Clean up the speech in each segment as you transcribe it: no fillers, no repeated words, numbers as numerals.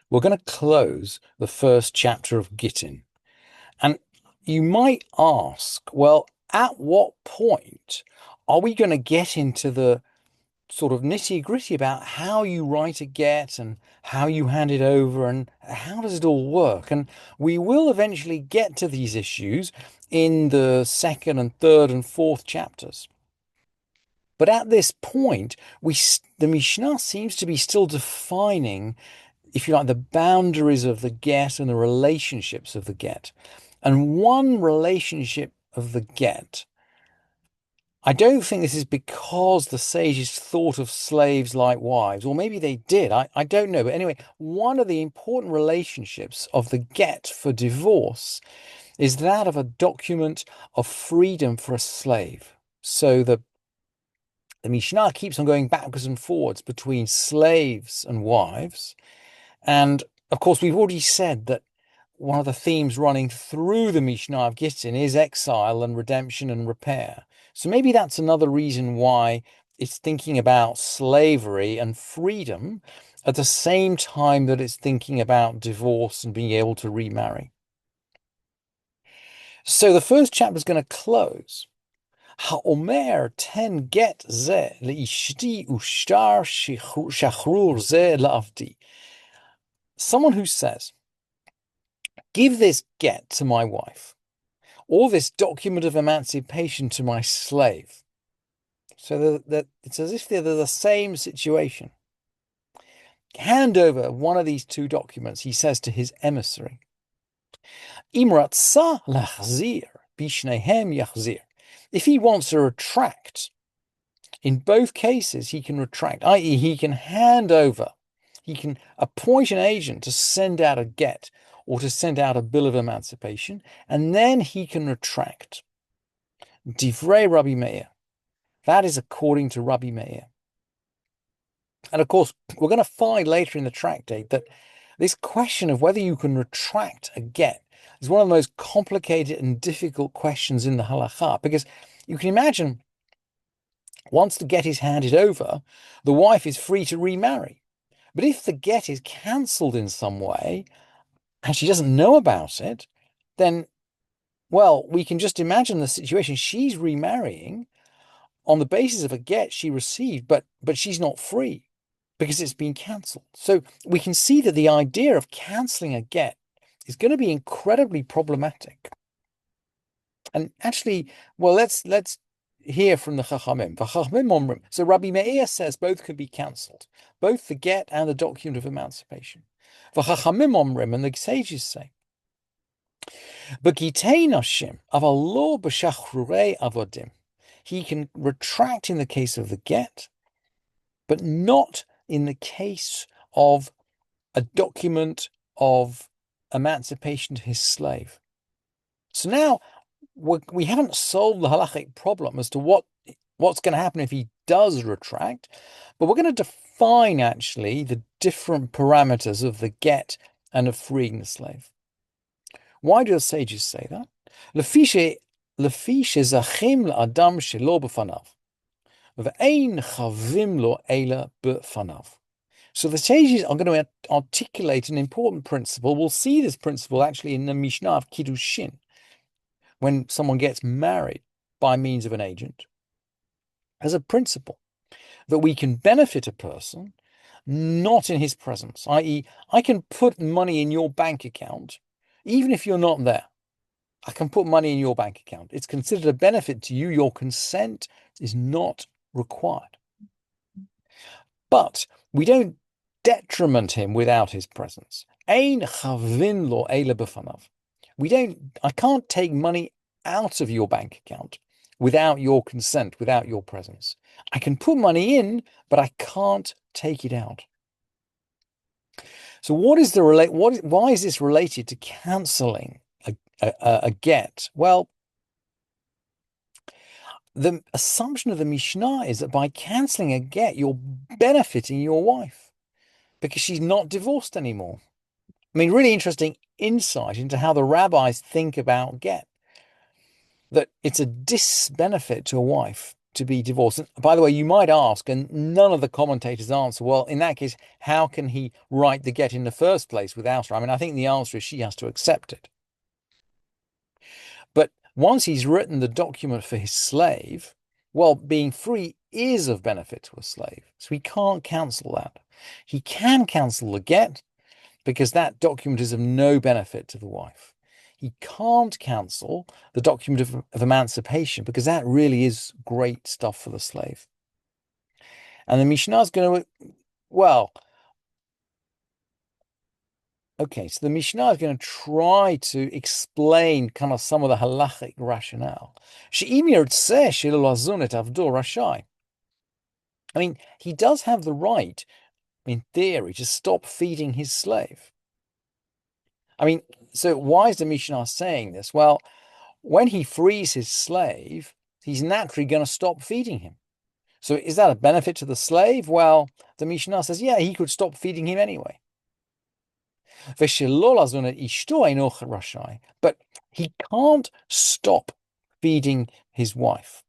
we're going to close the first chapter of Gittin. And you might ask, well, at what point are we going to get into the sort of nitty-gritty about how you write a get and how you hand it over and how does it all work? And we will eventually get to these issues in the second and third and fourth chapters. But at this point, the Mishnah seems to be still defining, if you like, the boundaries of the get and the relationships of the get. And one relationship of the get, I don't think this is because the sages thought of slaves like wives, or maybe they did. I don't know. But anyway, one of the important relationships of the get for divorce is that of a document of freedom for a slave. So the Mishnah keeps on going backwards and forwards between slaves and wives. And of course, we've already said that one of the themes running through the Mishnah of Gittin is exile and redemption and repair. So maybe that's another reason why it's thinking about slavery and freedom at the same time that it's thinking about divorce and being able to remarry. So the first chapter is going to close. Ha'omer ten get ze le'ishti ushtar shachrur ze la'avdi. Someone who says, give this get to my wife, or this document of emancipation to my slave. So that it's as if they're the same situation. Hand over one of these two documents, he says to his emissary. Imratza lachzir, bishnehem yachzir. If he wants to retract, in both cases, he can retract, i.e., he can hand over, he can appoint an agent to send out a get or to send out a bill of emancipation, and then he can retract. Divrei Rabbi Meir. That is according to Rabbi Meir. And of course, we're going to find later in the tractate that this question of whether you can retract a get is one of the most complicated and difficult questions in the halakha, because you can imagine once the get is handed over, the wife is free to remarry. But if the get is cancelled in some way and she doesn't know about it, then, well, we can just imagine the situation. She's remarrying on the basis of a get she received, but she's not free because it's been cancelled. So we can see that the idea of cancelling a get is going to be incredibly problematic. And actually, well, let's hear from the Chachamim. So Rabbi Meir says both can be cancelled, both the get and the document of emancipation. V'chachamim omrim, and the sages say, B'gitei nashim, aval lo b'shachrurei avodim. He can retract in the case of the get, but not in the case of a document of emancipation to his slave. So now we haven't solved the halachic problem as to what's going to happen if he does retract, but we're going to define actually the different parameters of the get and of freeing the slave. Why do the sages say that? לפי שזכים לאדם שלא בפניו, ואין חבים לו אלא בפניו. So the sages are going to articulate an important principle. We'll see this principle actually in the Mishnah of Kiddushin, when someone gets married by means of an agent, as a principle that we can benefit a person not in his presence, i.e., I can put money in your bank account even if you're not there. I can put money in your bank account. It's considered a benefit to you. Your consent is not required. But we don't detriment him without his presence. Ein chavin lo eila b'fanav. I can't take money out of your bank account without your consent, without your presence. I can put money in, but I can't take it out. So why is this related to cancelling a get? Well, the assumption of the Mishnah is that by cancelling a get, you're benefiting your wife because she's not divorced anymore. I mean, really interesting insight into how the rabbis think about get. That it's a disbenefit to a wife to be divorced. And by the way, you might ask, and none of the commentators answer, well, in that case, how can he write the get in the first place without her? I mean, I think the answer is she has to accept it. But once he's written the document for his slave, well, being free is of benefit to a slave. So he can't cancel that. He can cancel the get because that document is of no benefit to the wife. He can't cancel the document of emancipation because that really is great stuff for the slave. And the Mishnah is going to, well, okay, so the Mishnah is going to try to explain kind of some of the halachic rationale. I mean, he does have the right, in theory, to stop feeding his slave. I mean, so why is the Mishnah saying this? Well, when he frees his slave, he's naturally going to stop feeding him. So is that a benefit to the slave? Well, the Mishnah says, yeah, he could stop feeding him anyway. But he can't stop feeding his wife.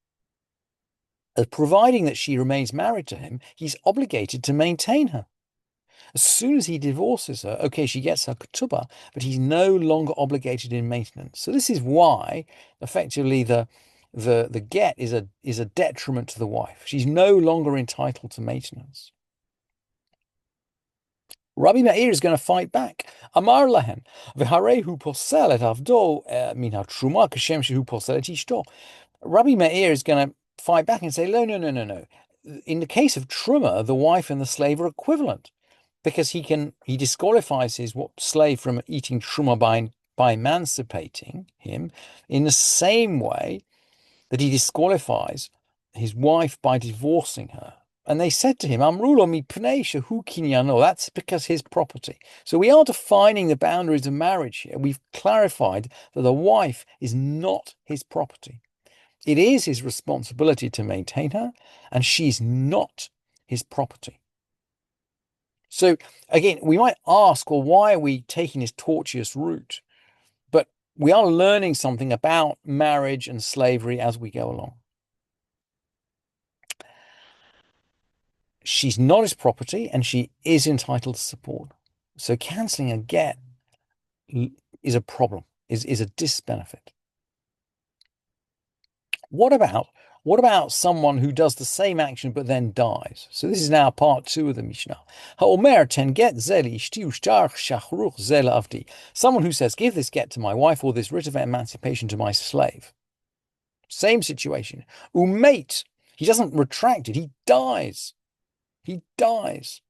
Providing that she remains married to him, he's obligated to maintain her. As soon as he divorces her, okay, she gets her ketubah, but he's no longer obligated in maintenance. So this is why, effectively, the get is a detriment to the wife. She's no longer entitled to maintenance. Rabbi Meir is going to fight back. Amar lahem, v'harehu posel et avdo min hatruma kashem shehu posel et ishto. Rabbi Meir is going to fight back and say, no, no, no, no, no. In the case of truma, the wife and the slave are equivalent because he disqualifies his slave from eating truma by emancipating him in the same way that he disqualifies his wife by divorcing her. And they said to him, Amrulo mi pnei shehu kinyano. That's because his property. So we are defining the boundaries of marriage here. We've clarified that the wife is not his property. It is his responsibility to maintain her, and she's not his property. So again, we might ask, well, why are we taking this tortuous route? But we are learning something about marriage and slavery as we go along. She's not his property, and she is entitled to support. So cancelling a get is a problem, is a disbenefit. What about someone who does the same action but then dies? So this is now part 2 of the Mishnah. Someone who says, give this get to my wife or this writ of emancipation to my slave. Same situation. Umate, he doesn't retract it, he dies. He dies.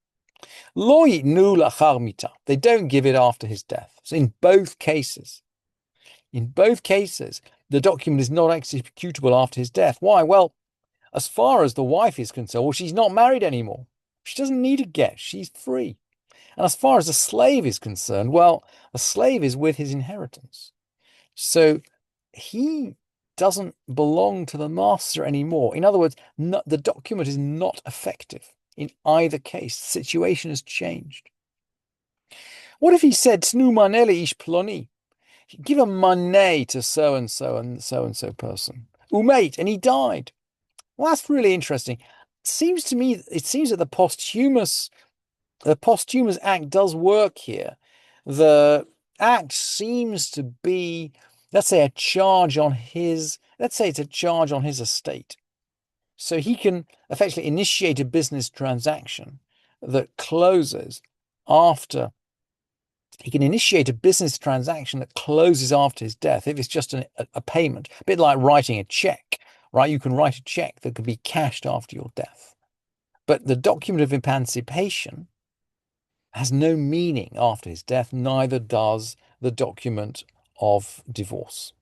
Lo yitnu lachar mita. They don't give it after his death. So in both cases, the document is not executable after his death. Why? Well, as far as the wife is concerned, well, she's not married anymore. She doesn't need a get. She's free. And as far as the slave is concerned, well, the slave is with his inheritance. So he doesn't belong to the master anymore. In other words, the document is not effective in either case. The situation has changed. What if he said, Tnu manele ish ploni? Give a money to so and so and so and so person. Umate, and he died. Well, that's really interesting. It seems that the posthumous act does work here. The act seems to be, let's say, it's a charge on his estate. So he can effectively initiate a business transaction that closes after. He can initiate a business transaction that closes after his death if it's just a payment, a bit like writing a check, right? You can write a check that could be cashed after your death. But the document of emancipation has no meaning after his death, neither does the document of divorce.